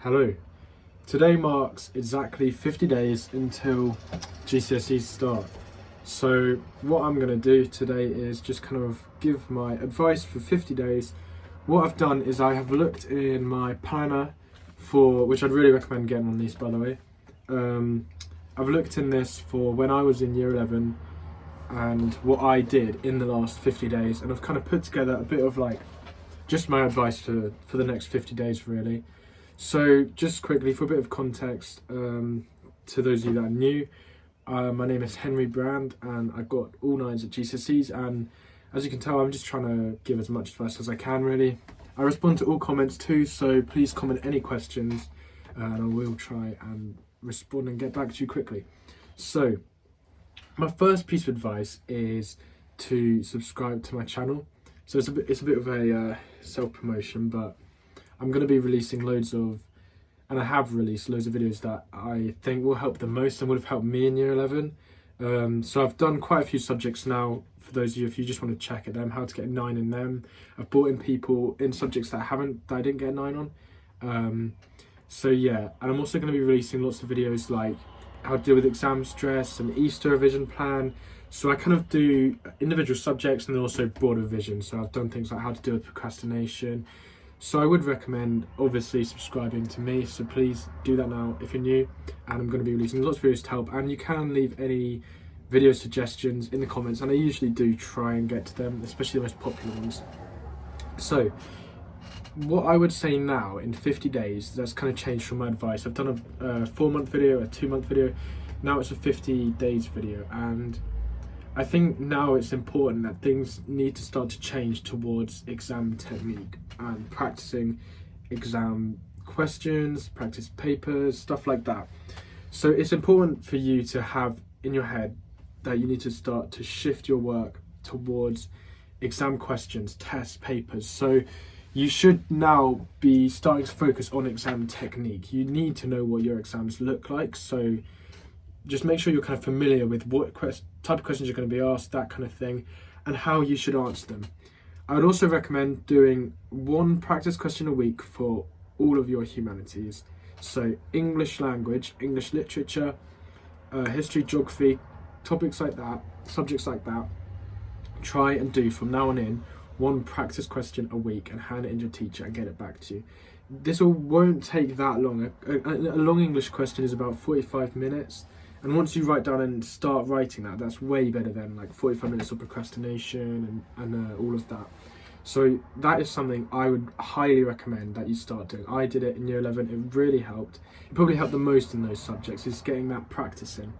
Hello. Today marks exactly 50 days until GCSES start. So what I'm going to do today is just kind of give my advice for 50 days. What I've done is I have looked in my planner which I'd really recommend getting on these, by the way. I've looked in this for when I was in year 11 and what I did in the last 50 days, and I've kind of put together a bit of just my advice for the next 50 days really. So just quickly, for a bit of context, to those of you that are new, my name is Henry Brand and I got all 9s at GCSEs, and as you can tell, I'm just trying to give as much advice as I can really. I respond to all comments too, so please comment any questions and I will try and respond and get back to you quickly. So my first piece of advice is to subscribe to my channel. So it's a bit of a self-promotion, but I'm going to be releasing and I have released loads of videos that I think will help the most and would have helped me in year 11. So I've done quite a few subjects now, for those of you, if you just want to check at them, how to get a 9 in them. I've brought in people in subjects that I didn't get a 9 on. So yeah, and I'm also going to be releasing lots of videos like how to deal with exam stress and Easter revision plan. So I kind of do individual subjects and then also broader revision. So I've done things like how to deal with procrastination. So I would recommend obviously subscribing to me, so please do that now if you're new, and I'm going to be releasing lots of videos to help, and you can leave any video suggestions in the comments, and I usually do try and get to them, especially the most popular ones. So what I would say now in 50 days, that's kind of changed from my advice. I've done a 4-month video, a 2-month video, now it's a 50 days video, and I think now it's important that things need to start to change towards exam technique and practicing exam questions, practice papers, stuff like that. So it's important for you to have in your head that you need to start to shift your work towards exam questions, tests, papers. So you should now be starting to focus on exam technique. You need to know what your exams look like. So just make sure you're kind of familiar with what type of questions you're going to be asked, that kind of thing, and how you should answer them. I would also recommend doing 1 practice question a week for all of your humanities. So English language, English literature, history, geography, topics like that, subjects like that. Try and do from now on in 1 practice question a week and hand it in to your teacher and get it back to you. This all won't take that long. A long English question is about 45 minutes. And once you write down and start writing that's way better than 45 minutes of procrastination and all of that. So that is something I would highly recommend that you start doing. I did it in year 11, it really helped. It probably helped the most in those subjects, is getting that practice in.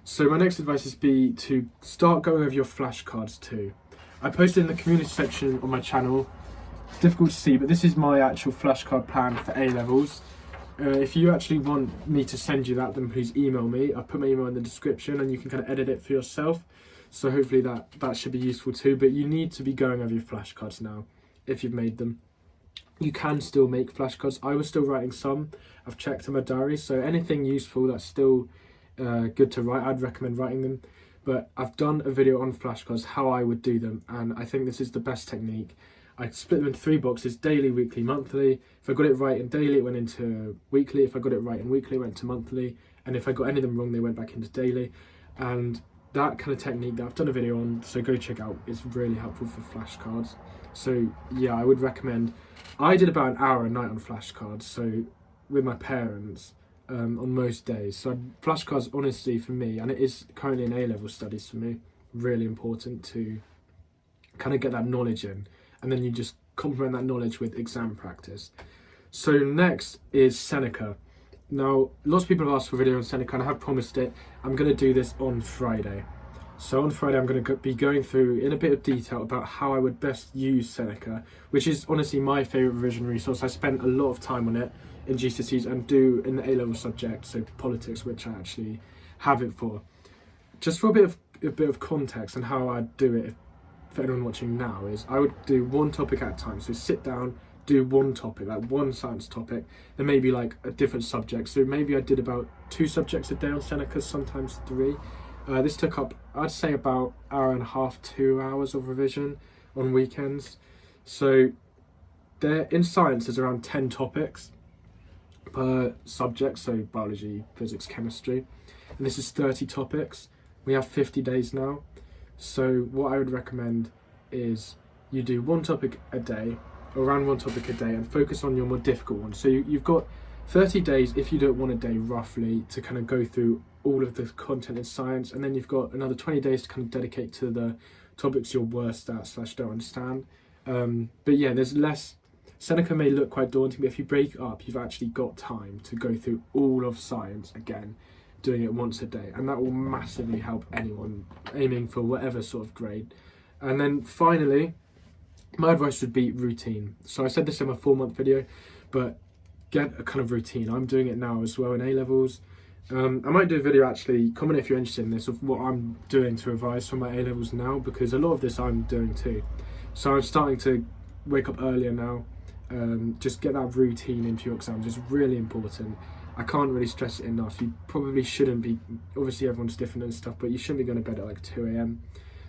So my next advice is to start going over your flashcards too. I posted in the community section on my channel. It's difficult to see, but this is my actual flashcard plan for A-levels. If you actually want me to send you that, then please email me. I've put my email in the description and you can kind of edit it for yourself. So hopefully that should be useful too. But you need to be going over your flashcards now if you've made them. You can still make flashcards. I was still writing some. I've checked in my diary. So anything useful that's still good to write, I'd recommend writing them. But I've done a video on flashcards, how I would do them. And I think this is the best technique. I split them into 3 boxes: daily, weekly, monthly. If I got it right in daily, it went into weekly. If I got it right in weekly, it went to monthly. And if I got any of them wrong, they went back into daily. And that kind of technique that I've done a video on, so go check out, it's really helpful for flashcards. So yeah, I would recommend. I did about an hour a night on flashcards, so with my parents on most days. So flashcards, honestly, for me, and it is currently in A-level studies for me, really important to kind of get that knowledge in. And then you just complement that knowledge with exam practice. So next is Seneca. Now, lots of people have asked for a video on Seneca and I have promised it. I'm going to do this on Friday. So on Friday, I'm going to be going through in a bit of detail about how I would best use Seneca, which is honestly my favourite revision resource. I spent a lot of time on it in GCSEs and do in the A-level subject, so politics, which I actually have it for. Just for a bit of context and how I'd do it, for anyone watching now, is I would do 1 topic at a time. So sit down, do 1 topic, like 1 science topic, then maybe a different subject. So maybe I did about 2 subjects a day on Seneca, sometimes 3. This took up, I'd say, about 1.5 to 2 hours of revision on weekends. So there, in science, there's around 10 topics. per subject, so biology, physics, chemistry, and this is 30 topics. We have 50 days now, so what I would recommend is you do one topic a day, around one topic a day, and focus on your more difficult ones. So you've got 30 days, if you do it one a day roughly, to kind of go through all of the content in science, and then you've got another 20 days to kind of dedicate to the topics you're worst at / don't understand. But yeah, there's less. Seneca may look quite daunting, but if you break it up, you've actually got time to go through all of science again, doing it once a day, and that will massively help anyone aiming for whatever sort of grade. And then finally, my advice would be routine. So I said this in my 4-month video, but get a kind of routine. I'm doing it now as well in A-levels. I might do a video actually, comment if you're interested in this, of what I'm doing to revise for my A-levels now, because a lot of this I'm doing too. So I'm starting to wake up earlier now. Just get that routine into your exams. It's really important. I can't really stress it enough. You probably shouldn't be, obviously everyone's different and stuff, but you shouldn't be going to bed at like 2 a.m.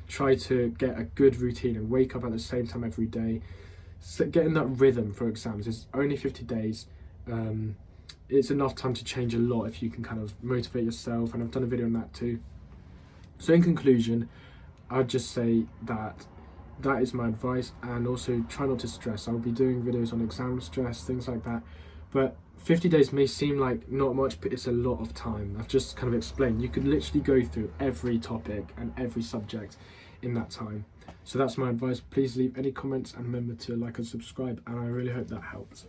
Try to get a good routine and wake up at the same time every day. So getting that rhythm for exams is only 50 days. It's enough time to change a lot if you can kind of motivate yourself, and I've done a video on that too. So in conclusion, I'd just say that is my advice, and also try not to stress. I'll be doing videos on exam stress, things like that, but 50 days may seem like not much, but it's a lot of time. I've just kind of explained. You could literally go through every topic and every subject in that time. So that's my advice. Please leave any comments and remember to like and subscribe, and I really hope that helps.